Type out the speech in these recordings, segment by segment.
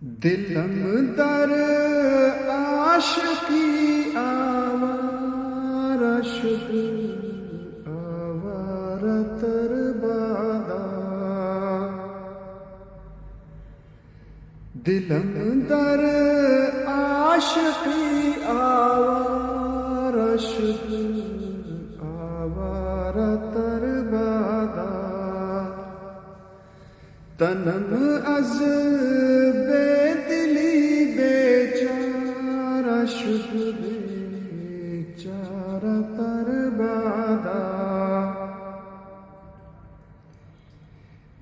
دلم در عاشقی آوارہ شد، آوارہ تر بادا. دلم در عاشقی آوارہ شد، آوارہ تر بادا. تنم از بے دلی بیچارہ شد، بیچارہ تر بادا.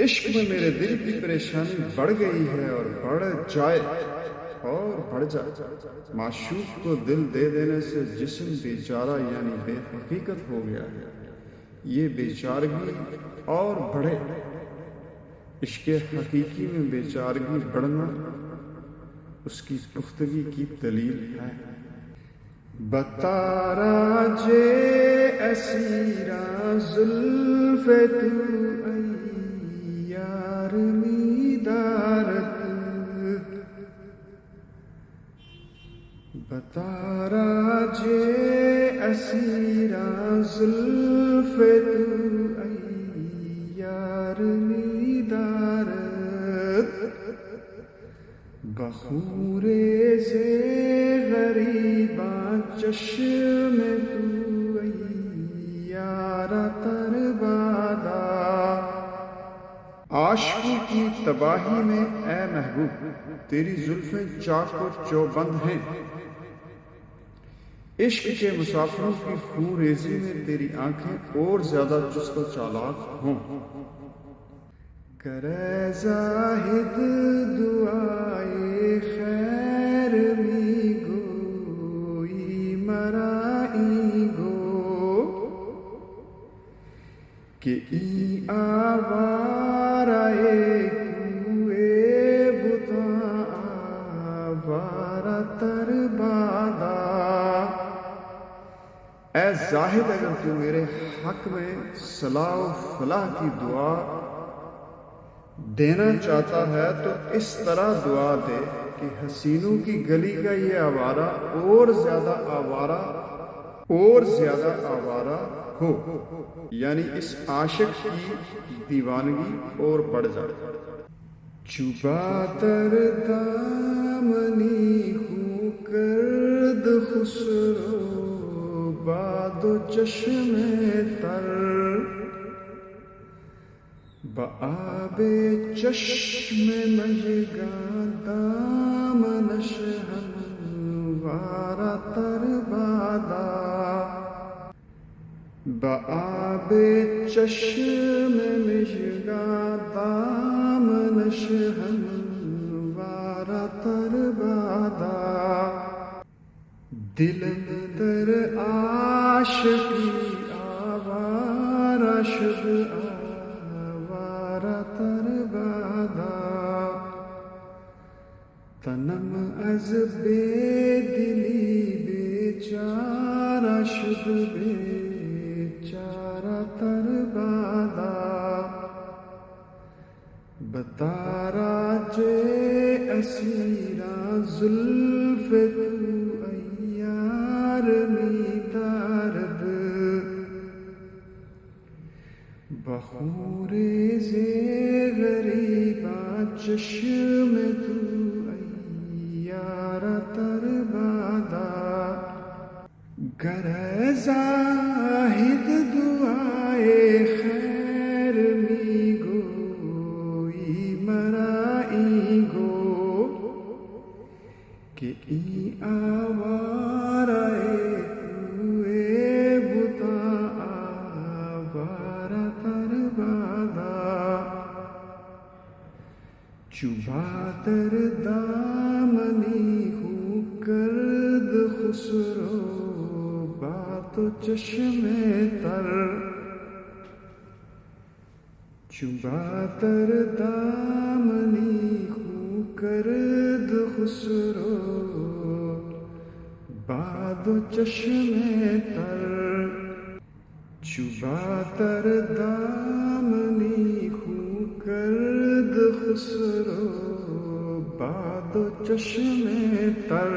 عشق میں میرے دل کی پریشانی بڑھ گئی ہے اور بڑھ جائے اور بڑھ جائے. معشوق کو دل دے دینے سے جسم بیچارہ یعنی بے حقیقت ہو گیا ہے. یہ بیچارگی اور بڑھے. عشق حقیقی میں بیچارگی بڑھنا اس کی پختگی کی دلیل ہے. بتارا جے اسیرا زلف تو ای یار میدارت. بتارا جے اسیرا زلف تو ای یار میدارت. بخورے سے غریباں چشم تو ای یارہ تر بادا. عاشقوں کی تباہی میں اے محبوب تیری زلفیں چاک و چوبند ہیں. عشق کے مسافروں کی خون ریزی میں تیری آنکھیں اور زیادہ چست و چالاک ہوں. کرے زاہد دعائے خیر می گوئی مرائی گو کہ ای آوارہ کوئے بتا آوارہ تر بادا. اے زاہد اگر تو میرے حق میں صلاح و فلاح کی دعا دینا چاہتا ہے تو اس طرح دعا دے کہ حسینوں کی گلی کا یہ آوارہ اور زیادہ آوارہ ہو، یعنی اس عاشق کی دیوانگی اور بڑھ جائے. چوبا تر دامنی ہوں کرد خسرو باد و چشم تر. بآب چشم مژگاں دامنش ہموارہ تر بادا. بآب چشم مژگاں دامنش ہموارہ تر بادا. دلم در عاشقی آوارہ شد، آوارہ تر بادا. تنم از بے دلی بیچارہ شد، بیچارہ تر بادا. بتارا جے اسیرا زلف تو ای یار میدارد. بخورے سے غریباں چشم تو ای یارہ تر بادا. گر زاہد دعائے خیر می گوئی مرائی گو کہ ای آوارہ کوئے بتا آوارہ تر بادا. چوبا تر دامنی ہوں کرد خسرو بات و چشم تر. چوبا تر دامنی ہوں کرد خسرو باد و چشم تر. چوبا تر دامنی ہوں کرد خسرو باد دو چشمے تر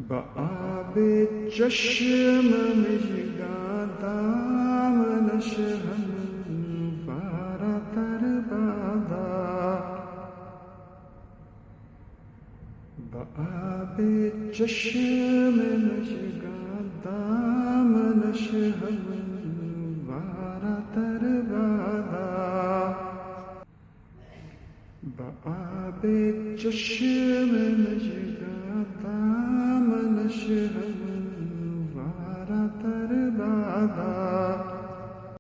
بآب چشم مژگاں دامنش ہموار تر بادا بآب چشم مژگاں دامنش ہموار تر بادا بآب چشم مژگاں دامنش ہموار تر بادا